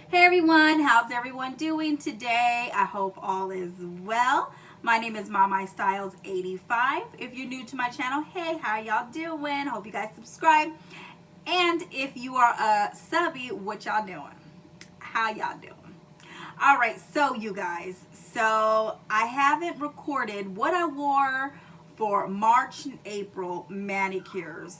Hey everyone, how's everyone doing today? I hope all is well. My name is MyMyStylez85. If you're new to my channel, hey, how y'all doing? Hope you guys subscribe. And if you are a subby, what y'all doing? How y'all doing? All right, so you guys, I haven't recorded what I wore for March and April manicures.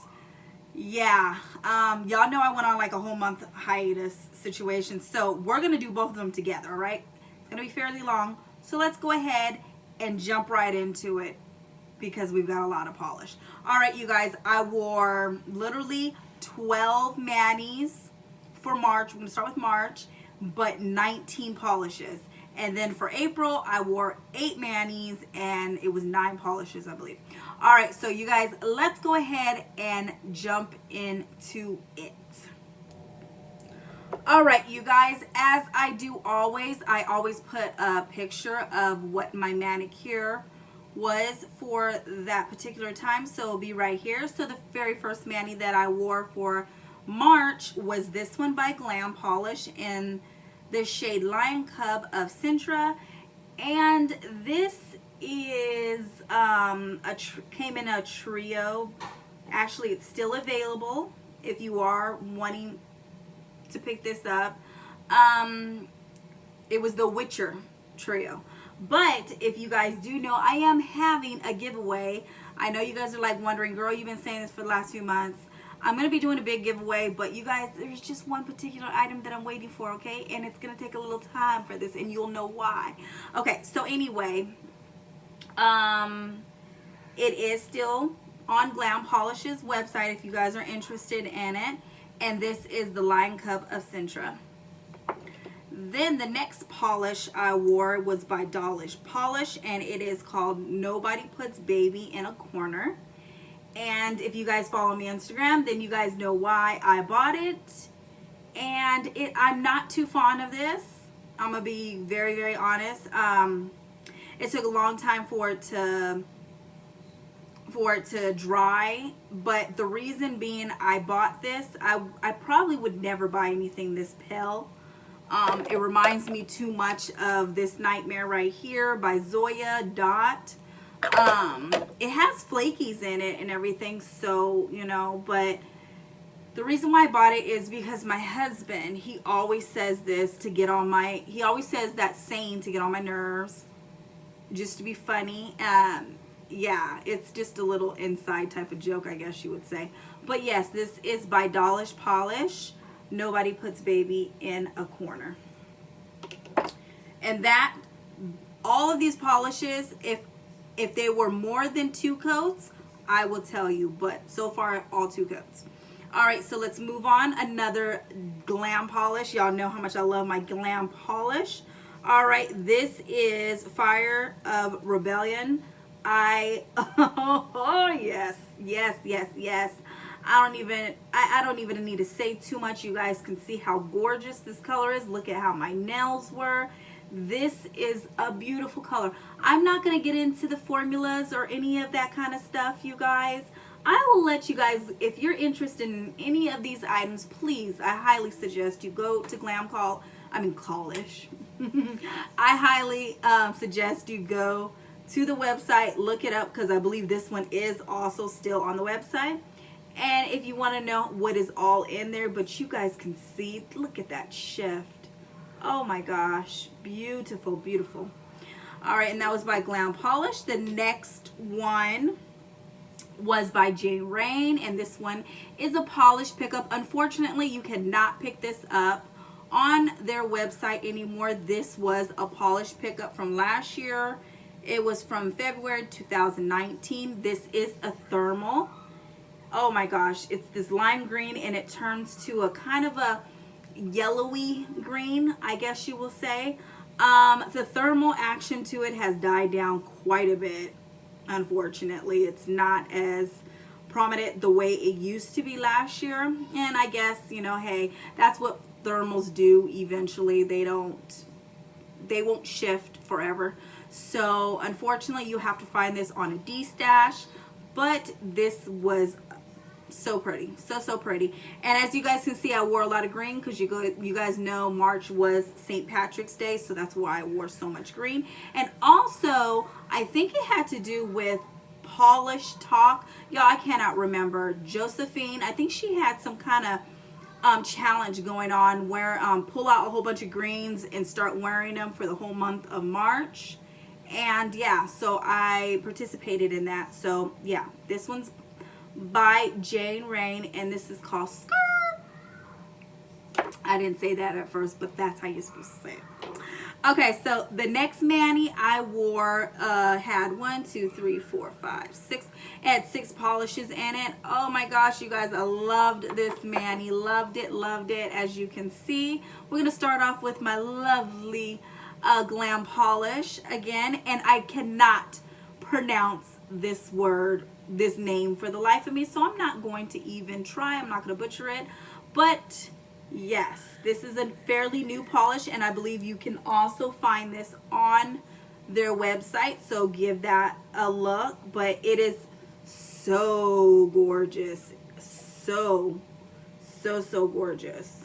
Yeah, y'all know I went on like a whole month hiatus situation, so we're gonna do both of them together. All right, it's gonna be fairly long, so let's go ahead and jump right into it because we've got a lot of polish. All right, you guys, I wore literally 12 manis for March. We're gonna start with March, but 19 polishes. And then for April, I wore 8 manis and it was 9 polishes, I believe. All right, so you guys, let's go ahead and jump into it. All right, you guys, as I do always, I always put a picture of what my manicure was for that particular time. So it'll be right here. So the very first mani that I wore for March was this one by Glam Polish in the shade Lion Cub of Cintra, and this is came in a trio. Actually, it's still available if you are wanting to pick this up. It was the Witcher trio, but if you guys do know, I am having a giveaway. I know you guys are like wondering, girl, you've been saying this for the last few months. I'm going to be doing a big giveaway, but you guys, there's just one particular item that I'm waiting for, okay? And it's going to take a little time for this, and you'll know why. Okay, so anyway, it is still on Glam Polish's website if you guys are interested in it. And this is the Lion Cub of Cintra. Then the next polish I wore was by Dollish Polish, and it is called Nobody Puts Baby in a Corner. And if you guys follow me on Instagram, then you guys know why I bought it. And I'm not too fond of this. I'm gonna be very, very honest. It took a long time for it to dry, but the reason being I bought this, I probably would never buy anything this pale. It reminds me too much of this Nightmare right here by Zoya Dot. It has flakies in it and everything, so you know, but the reason why I bought it is because my husband, he always says this to get on my, he always says that saying to get on my nerves, just to be funny. Yeah, it's just a little inside type of joke, I guess you would say. But yes, this is by Dollish Polish, Nobody Puts Baby in a Corner. And that, all of these polishes, if they were more than 2 coats, I will tell you, but so far all 2 coats. All right, so let's move on. Another Glam polish. Y'all know how much I love my Glam polish. All right, this is Fire of Rebellion. Oh yes, yes, yes, yes. I don't even need to say too much. You guys can see how gorgeous this color is. Look at how my nails were. This is a beautiful color. I'm not going to get into the formulas or any of that kind of stuff, you guys. I will let you guys, if you're interested in any of these items, please, I highly suggest you go to Collish. I highly suggest you go to the website, look it up, because I believe this one is also still on the website. And if you want to know what is all in there, but you guys can see, look at that shift. Oh my gosh, beautiful, beautiful. All right, and that was by Glam Polish. The next one was by JReine, and this one is a polish pickup. Unfortunately, you cannot pick this up on their website anymore. This was a polish pickup from last year. It was from February 2019. This is a thermal. Oh my gosh, it's this lime green, and it turns to a kind of a yellowy green, I guess you will say. The thermal action to it has died down quite a bit. Unfortunately, it's not as prominent the way it used to be last year, and I guess, you know, hey, that's what thermals do eventually. They won't shift forever. So unfortunately, you have to find this on a D stash, but this was So pretty, so pretty. And as you guys can see, I wore a lot of green because you guys know March was St. Patrick's Day, so that's why I wore so much green. And also, I think it had to do with Polish talk. Y'all, I cannot remember. Josephine, I think she had some kind of challenge going on where pull out a whole bunch of greens and start wearing them for the whole month of March. And yeah, so I participated in that. So yeah, this one's by JReine, and this is called Skirt. I didn't say that at first, but that's how you're supposed to say it. Okay, so the next mani I wore had 1, 2, 3, 4, 5, 6. It had 6 polishes in it. Oh my gosh, you guys, I loved this mani. Loved it, loved it. As you can see, we're gonna start off with my lovely Glam polish again, and I cannot pronounce this word, this name for the life of me, so I'm not going to even try. I'm not going to butcher it. But yes, this is a fairly new polish, and I believe you can also find this on their website, so give that a look. But it is so gorgeous, so gorgeous.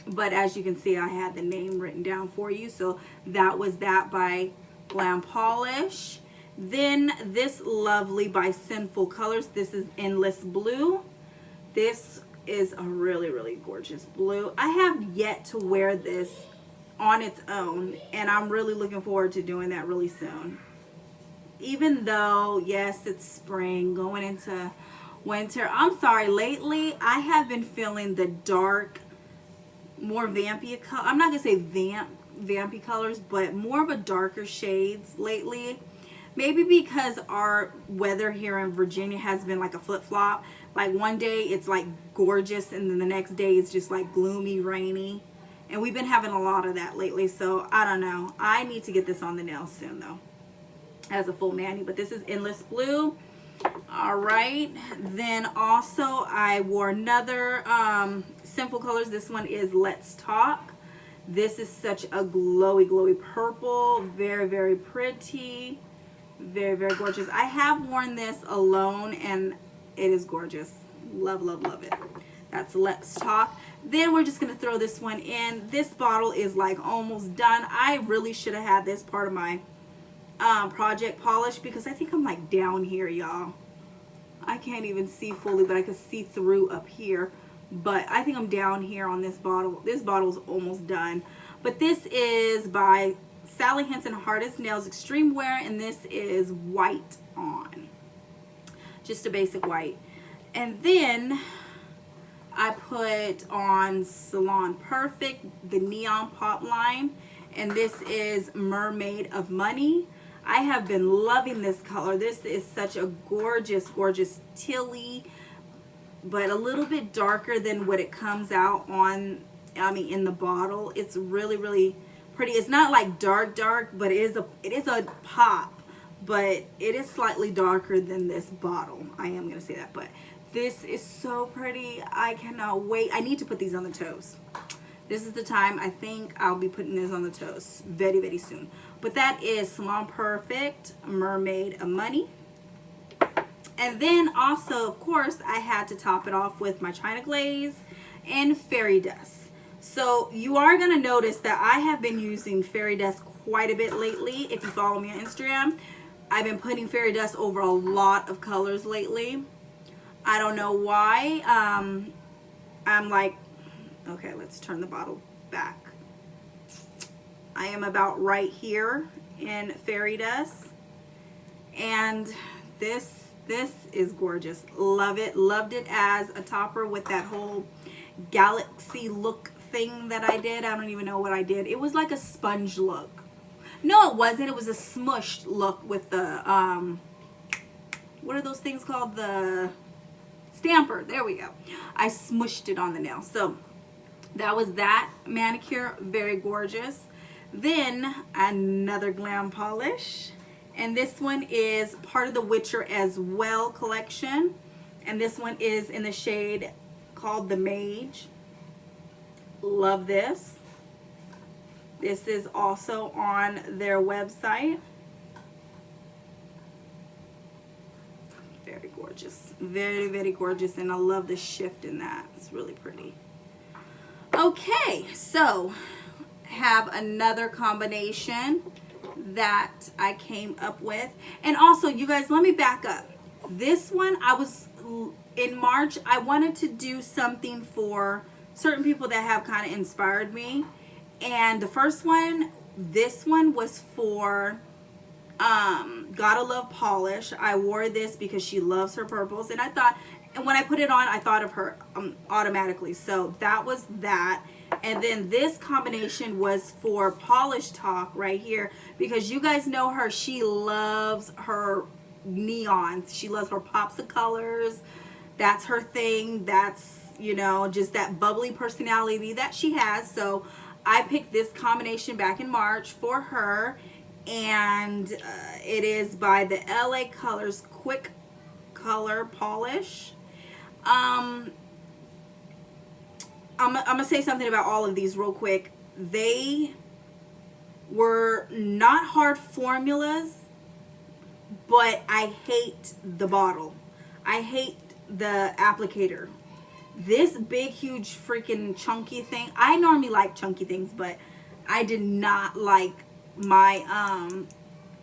But as you can see, I had the name written down for you, so that was that by Glam Polish. Then this lovely by Sinful Colors. This is Endless Blue. This is a really gorgeous blue. I have yet to wear this on its own, and I'm really looking forward to doing that really soon. Even though, yes, it's spring going into winter. I'm sorry, lately I have been feeling the dark, more vampy color. I'm not gonna say vampy colors, but more of a darker shades lately. Maybe because our weather here in Virginia has been like a flip-flop. Like one day it's like gorgeous, and then the next day it's just like gloomy, rainy. And we've been having a lot of that lately, so I don't know. I need to get this on the nails soon though, as a full mani. But this is Endless Blue. All right, then also I wore another Sinful Colors. This one is Let's Talk. This is such a glowy purple, very pretty, very gorgeous. I have worn this alone, and it is gorgeous. Love it. That's Let's Talk. Then we're just gonna throw this one in. This bottle is like almost done. I really should have had this part of my project polish, because I think I'm like down here, y'all. I can't even see fully, but I can see through up here. But I think I'm down here on this bottle. This bottle's almost done. But this is by Sally Hansen Hardest Nails Extreme Wear, and this is white on. Just a basic white. And then I put on Salon Prefect, the Neon Pop line, and this is Mer-Made of Money. I have been loving this color. This is such a gorgeous tilly, but a little bit darker than what it comes out on, in the bottle. It's really pretty. It's not like dark, but it is a pop, but it is slightly darker than this bottle. I am gonna say that, but this is so pretty. I cannot wait. I need to put these on the toes. This is the time. I think I'll be putting this on the toes very soon. But that is Salon Prefect, Mer-Made of Money. And then also, of course, I had to top it off with my China Glaze and Fairy Dust. So you are going to notice that I have been using Fairy Dust quite a bit lately. If you follow me on Instagram, I've been putting Fairy Dust over a lot of colors lately. I don't know why. I'm like, okay, let's turn the bottle back. I am about right here in Fairy Dust, and this is gorgeous. Love it. Loved it as a topper with that whole galaxy look thing that I did. I don't even know what I did. It was like a sponge look. No, it wasn't. It was a smushed look with the what are those things called? The stamper. There we go. I smushed it on the nail. So that was that manicure. Very gorgeous. Then another Glam polish, and this one is part of the Witcher as Well collection, and this one is in the shade called the Mage. Love this. This is also on their website. Very gorgeous. gorgeous. Very, very gorgeous. And I love the shift in that. It's really pretty. Okay, so have another combination that I came up with. And also, you guys, let me back up. This one, I was in March, I wanted to do something for certain people that have kind of inspired me. And the first one, this one was for Gotta Love Polish. I wore this because she loves her purples, and I thought, and when I put it on, I thought of her automatically. So that was that. And then this combination was for Polish Talk right here, because you guys know her. She loves her neons. She loves her pops of colors. That's her thing. That's, you know, just that bubbly personality that she has. So I picked this combination back in March for her, and it is by the LA Colors Quick Color Polish. I'm gonna say something about all of these real quick. They were not hard formulas, but I hate the bottle. I hate the applicator. This big, huge, freaking chunky thing. I normally like chunky things, but I did not like my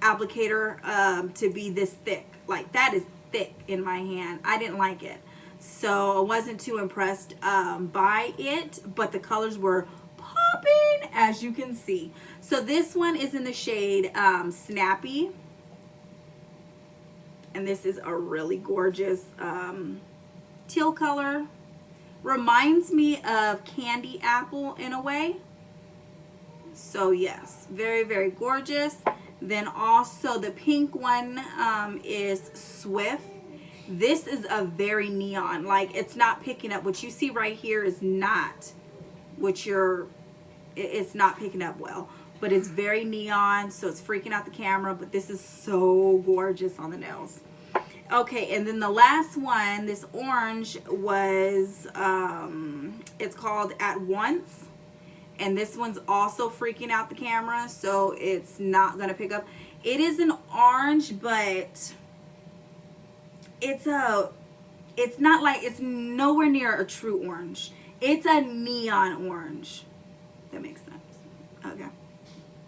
applicator to be this thick. Like, that is thick in my hand. I didn't like it. So I wasn't too impressed by it, but the colors were popping, as you can see. So this one is in the shade Snappy, and this is a really gorgeous teal color. Reminds me of candy apple in a way. So yes, very, very gorgeous. Then also the pink one is Swift. This is a very neon, like, it's not picking up. What you see right here is not what it's not picking up well, but it's very neon, so it's freaking out the camera. But this is so gorgeous on the nails. Okay, and then the last one, this orange, was it's called At Once, and this one's also freaking out the camera, so it's not gonna pick up. It is an orange, but it's not like, it's nowhere near a true orange. It's a neon orange. That makes sense. Okay, I'm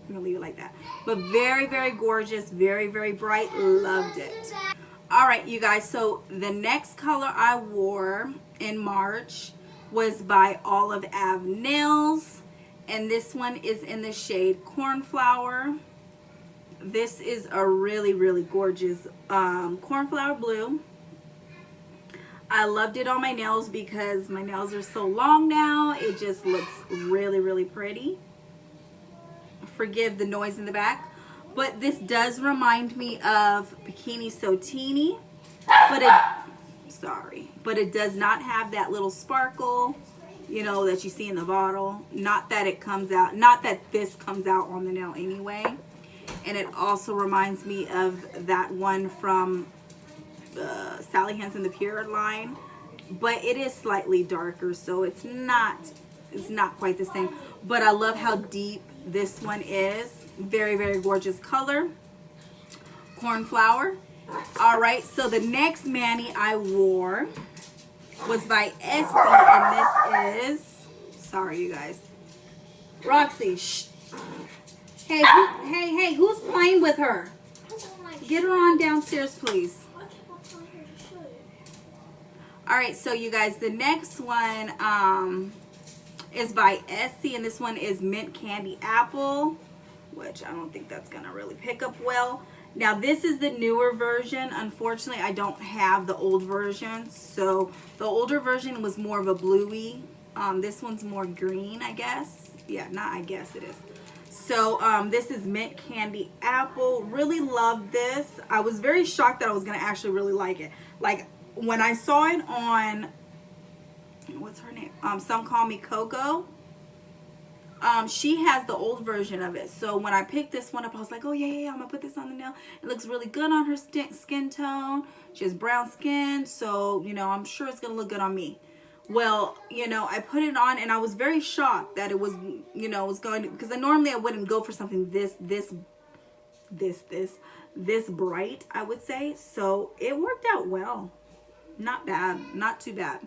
gonna leave it like that. But very, very gorgeous, very, very bright. Loved it. All right, you guys, so the next color I wore in March was by Olive Ave Nails, and this one is in the shade Cornflower. This is a really, really gorgeous cornflower blue. I loved it on my nails because my nails are so long now. It just looks really, really pretty. Forgive the noise in the back. But this does remind me of Bikini So Teeny. But it does not have that little sparkle, you know, that you see in the bottle. Not that it comes out, not that this comes out on the nail anyway. And it also reminds me of that one from Sally Hansen, the Pure line, but it is slightly darker, so it's not quite the same. But I love how deep this one is. Very, very gorgeous color. Cornflower. All right, so the next mani I wore was by Essie, and this is, sorry you guys, Roxy, shh. Hey, who's playing with her? Get her on downstairs, please. All right, so you guys, the next one is by Essie, and this one is Mint Candy Apple, which I don't think that's gonna really pick up well. Now this is the newer version. Unfortunately, I don't have the old version. So the older version was more of a bluey. This one's more green, I guess. Yeah, not I guess, it is. So this is Mint Candy Apple. Really loved this. I was very shocked that I was gonna actually really like it. Like, when I saw it on, what's her name? Some Call Me Coco. She has the old version of it. So when I picked this one up, I was like, oh yeah, I'm gonna put this on the nail. It looks really good on her skin tone. She has brown skin, so, you know, I'm sure it's gonna look good on me. Well, you know, I put it on and I was very shocked that it was, you know, was going to, because normally I wouldn't go for something this bright, I would say. So it worked out well. Not bad. Not too bad.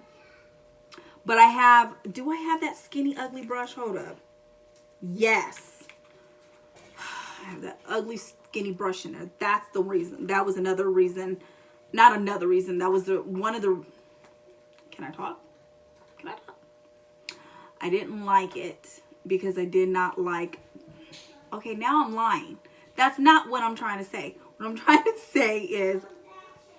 But I have, do I have that skinny ugly brush? Hold up. Yes. I have that ugly skinny brush in there. That's the reason. That was another reason. Not another reason. That was one of the, can I talk? Can I talk? I didn't like it because I did not like, okay, now I'm lying. That's not what I'm trying to say. What I'm trying to say is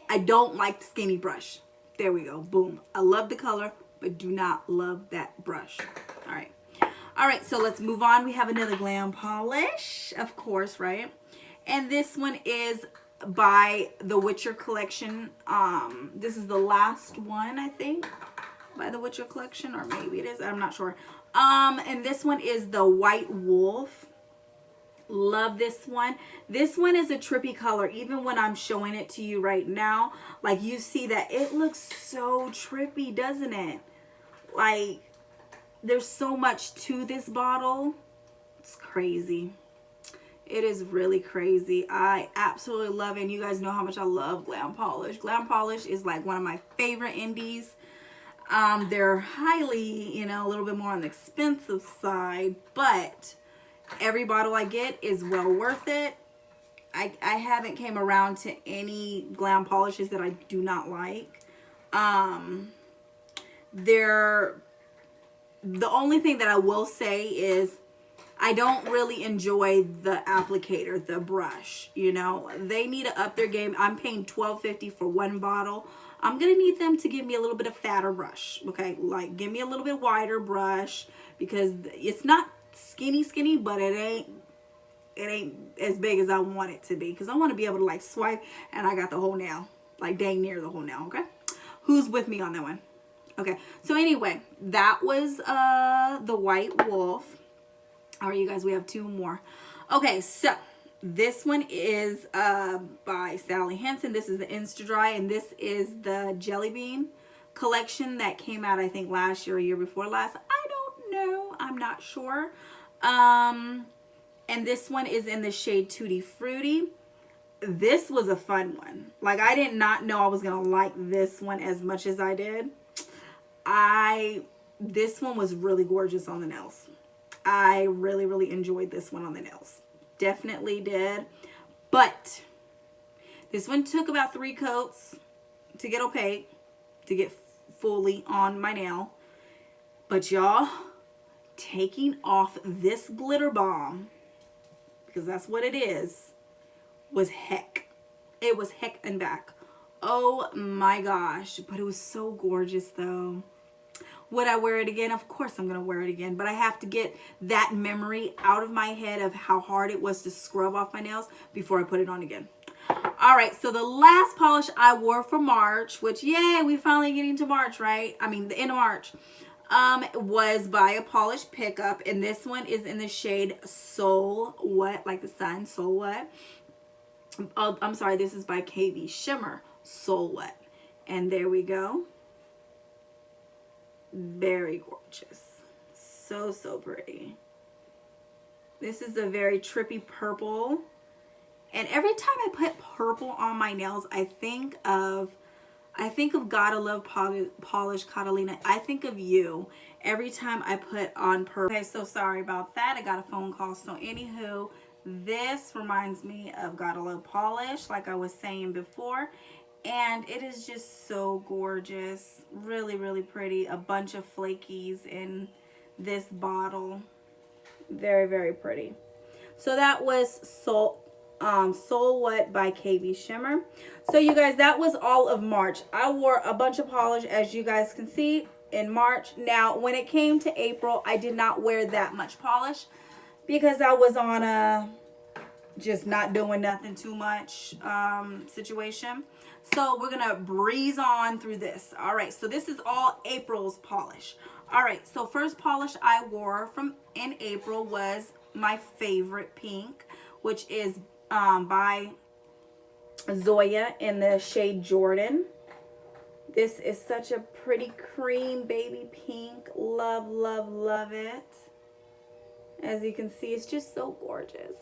I don't like the skinny brush. There we go. Boom. I love the color, but do not love that brush. All right. All right, so let's move on. We have another Glam polish, of course, right? And this one is by the Witcher collection. This is the last one, I think, by the Witcher collection, or maybe it is. I'm not sure. And this one is the White Wolf. Love this one. This one is a trippy color. Even when I'm showing it to you right now, like you see that it looks so trippy, doesn't it? Like there's so much to this bottle. It's crazy. It is really crazy. I absolutely love it. And you guys know how much I love Glam polish. Glam polish is like one of my favorite indies. They're highly, you know, a little bit more on the expensive side, but every bottle I get is well worth it. I haven't came around to any Glam polishes that I do not like. The only thing that I will say is I don't really enjoy the applicator, the brush. You know, they need to up their game. I'm paying $12.50 for one bottle. I'm gonna need them to give me a little bit of fatter brush. Okay, like give me a little bit wider brush, because it's not skinny, but it ain't as big as I want it to be, because I want to be able to like swipe and I got the whole nail, like dang near the whole nail. Okay, who's with me on that one? Okay, so anyway, that was the White Wolf. All right, you guys, we have two more. Okay, so this one is by Sally Hansen. This is the Insta Dri, and this is the Jelly Bean collection that came out, I think, last year or year before last. I don't know. I'm not sure. And this one is in the shade Tutti Frutti. This was a fun one. Like, I did not know I was going to like this one as much as I did. This one was really gorgeous on the nails. I really, really enjoyed this one on the nails. Definitely did. But this one took about 3 coats to get opaque, to get fully on my nail. But y'all, taking off this glitter bomb, because that's what it is, was heck. It was heck and back. Oh my gosh. But it was so gorgeous though. Would I wear it again? Of course I'm going to wear it again. But I have to get that memory out of my head of how hard it was to scrub off my nails before I put it on again. All right, so the last polish I wore for March, which, yay, we finally getting to March, right? I mean, the end of March, was by a Polish Pickup. And this one is in the shade Sol What, like the sun, Sol What. Oh, I'm sorry, this is by KB Shimmer Sol What. And there we go. Very gorgeous. So, so pretty. This is a very trippy purple. And every time I put purple on my nails, I think of Gotta Love Polish Catalina. I think of you every time I put on purple. Okay, so sorry about that. I got a phone call. So anywho, this reminds me of Gotta Love Polish, like I was saying before. And it is just so gorgeous. Really, really pretty. A bunch of flakies in this bottle. Very, very pretty. So that was Sol What by KB Shimmer. So you guys, that was all of March. I wore a bunch of polish, as you guys can see, in March. Now, when it came to April, I did not wear that much polish because I was on a just not doing nothing too much situation. So we're going to breeze on through this. All right, so this is all April's polish. All right, so first polish I wore from in April was my favorite pink, which is by Zoya in the shade Jordan. This is such a pretty cream baby pink. Love, love, love it. As you can see, it's just so gorgeous.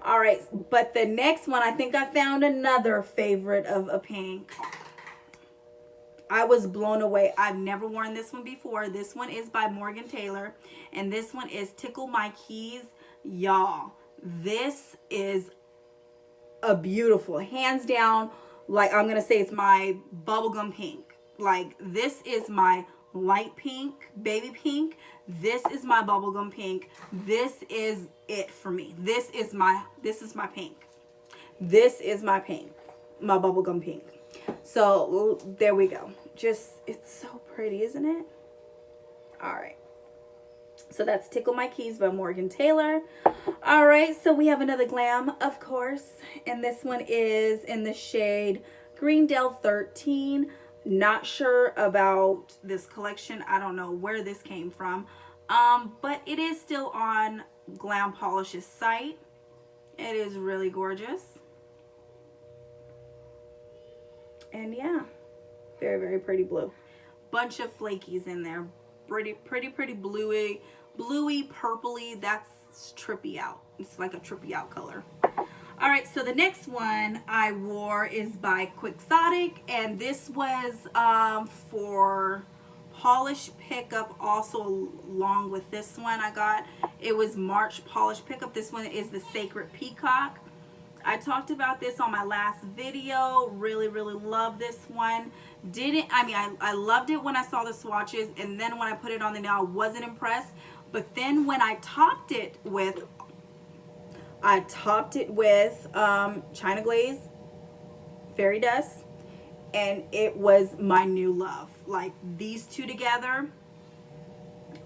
All right, but the next one, I think I found another favorite of a pink. I was blown away. I've never worn this one before. This one is by Morgan Taylor, and this one is Tickle My Keys. Y'all, this is a beautiful, hands down, like I'm gonna say it's my bubblegum pink. Like, this is my light pink, baby pink. This is my bubblegum pink. This is it for me. This is my pink. This is my pink, my bubblegum pink. So there we go. Just, it's so pretty, isn't it? All right. So that's Tickle My Keys by Morgan Taylor. All right, so we have another Glam, of course. And this one is in the shade Greendale 13. Not sure about this collection. I don't know where this came from. But it is still on Glam Polish's site. It is really gorgeous. And yeah, very, very pretty blue. Bunch of flakies in there. Pretty bluey, purpley. That's trippy out. It's like a trippy out color. All right, so the next one I wore is by Quixotic, and this was for polish pickup also along with this one I got. It was March polish pickup. This one is the Sacred Peacock. I talked about this on my last video. Really love this one. I loved it when I saw the swatches, and then when I put it on the nail I wasn't impressed. But then when I topped it with China Glaze Fairy Dust, and it was my new love. Like, these two together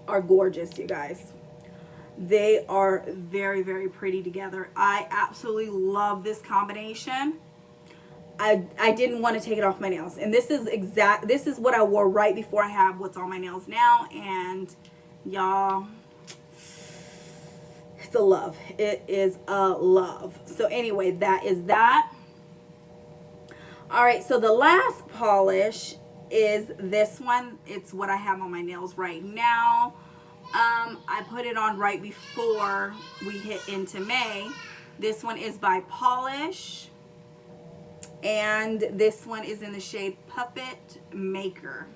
are gorgeous, you guys. They are very pretty together. I absolutely love this combination. I didn't want to take it off my nails, and this is what I wore right before I have what's on my nails now, and y'all, it's a love. It is a love. So anyway, that is that. All right, so the last polish is this one. It's what I have on my nails right now. I put it on right before we hit into May. This one is by Pahlish, and this one is in the shade Puppet Maker.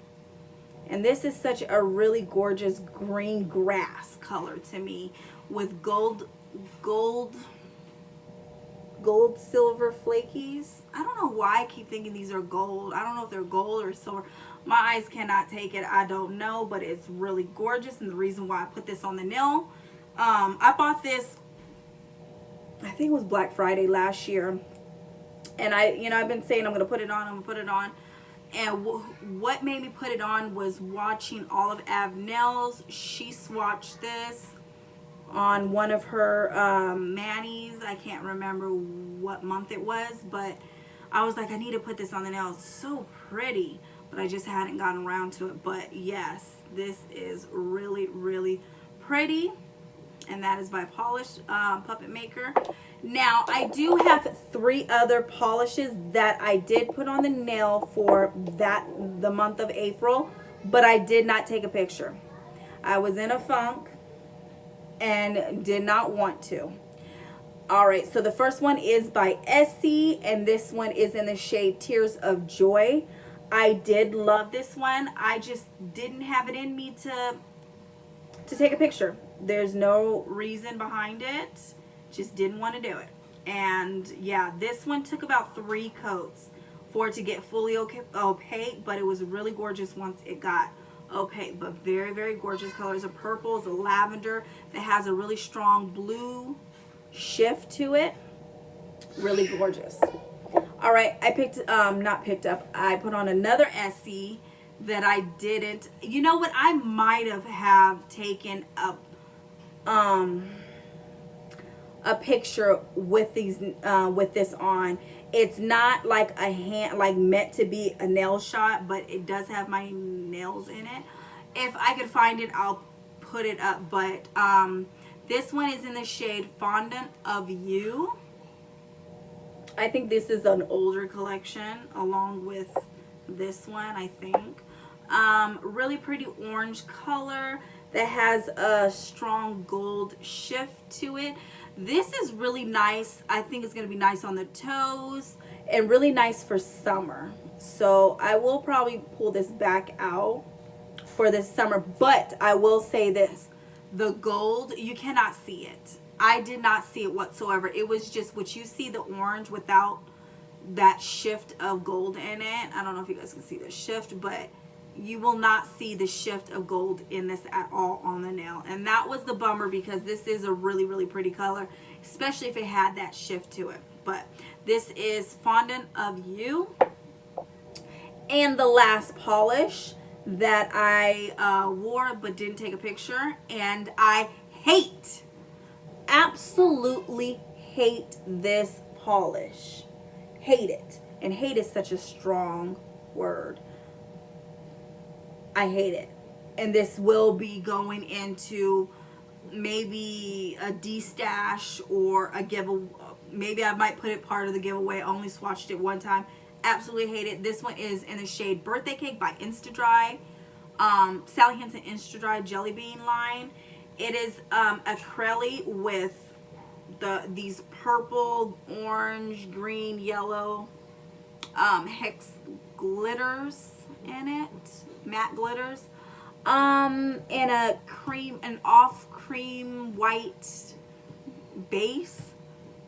And this is such a really gorgeous green grass color to me, with gold silver flakies. I don't know why I keep thinking these are gold. I don't know if they're gold or silver. My eyes cannot take it. I don't know, but it's really gorgeous, and the reason why I put this on the nail, I bought this, I think it was Black Friday last year, and I've been saying I'm gonna put it on, and what made me put it on was watching all of Ave nails. She swatched this on one of her manis. I can't remember what month it was, but I was like, I need to put this on the nail. It's so pretty, but I just hadn't gotten around to it. But yes, this is really pretty, and that is by Pahlish, Puppet Maker. Now, I do have 3 other polishes that I did put on the nail for the month of April, but I did not take a picture. I was in a funk and did not want to. All right, so the first one is by Essie, and this one is in the shade Tiers of Joy. I did love this one. I just didn't have it in me to take a picture. There's no reason behind it. Just didn't want to do it. And yeah, this one took about 3 coats for it to get fully opaque, but it was really gorgeous once it got opaque. But very gorgeous colors. A purple, a lavender that has a really strong blue shift to it. Really gorgeous. All right, I I put on another Essie that I didn't. You know what? I might have taken a picture with this on. It's not like meant to be a nail shot, but it does have my nails in it. If I could find it, I'll put it up. But this one is in the shade Fondant of You. I think this is an older collection along with this one, I think. Really pretty orange color that has a strong gold shift to it. This is really nice. I think it's going to be nice on the toes and really nice for summer. So I will probably pull this back out for this summer, but I will say this, the gold, you cannot see it. I did not see it whatsoever. It was just what you see, the orange without that shift of gold in it. I don't know if you guys can see the shift, but you will not see the shift of gold in this at all on the nail. And that was the bummer, because this is a really, really pretty color, especially if it had that shift to it. But this is Fondant of You. And the last polish that I wore but didn't take a picture, and I hate, absolutely hate this polish. Hate it. And hate is such a strong word. I hate it. And this will be going into maybe a D-stash or a giveaway. Maybe I might put it part of the giveaway. I only swatched it one time. Absolutely hate it. This one is in the shade Birthday Cake by Insta Dri. Sally Hansen Insta Dri Jelly Bean line. It is acrylic with these purple, orange, green, yellow hex glitters in it, matte glitters, and an off cream white base.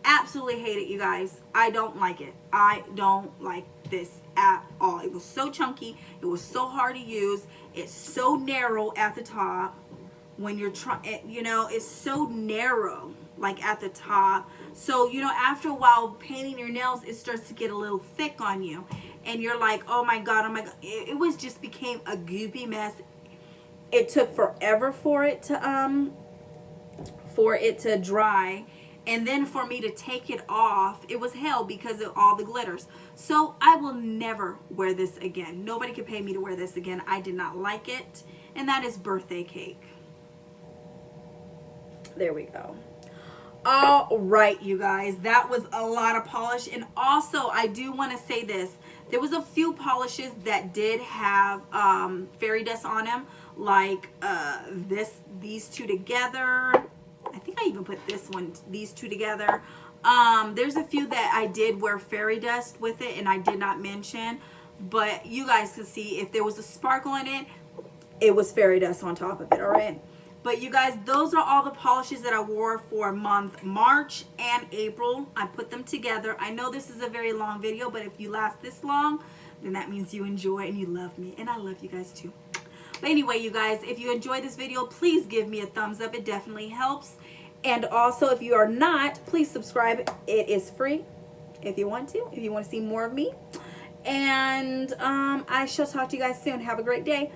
Absolutely hate it, you guys. I don't like it. I don't like this at all. It was so chunky. It was so hard to use. It's so narrow at the top when you're trying, you know, it's so narrow, like at the top. So, you know, after a while painting your nails, it starts to get a little thick on you. And you're like, oh my God, oh my God. It was just became a goopy mess. It took forever for it to dry. And then for me to take it off, it was hell because of all the glitters. So I will never wear this again. Nobody could pay me to wear this again. I did not like it. And that is Birthday Cake. There we go. All right, you guys. That was a lot of polish. And also, I do want to say this. There was a few polishes that did have fairy dust on them. Like these two together. I think I even put these two together. There's a few that I did wear fairy dust with it and I did not mention, but you guys can see if there was a sparkle in it, it was fairy dust on top of it, all right? But you guys, those are all the polishes that I wore for month March and April. I put them together. I know this is a very long video, but if you last this long, then that means you enjoy and you love me, and I love you guys too. But anyway, you guys, if you enjoyed this video, please give me a thumbs up. It definitely helps. And also, if you are not, please subscribe. It is free if you want to see more of me. And I shall talk to you guys soon. Have a great day.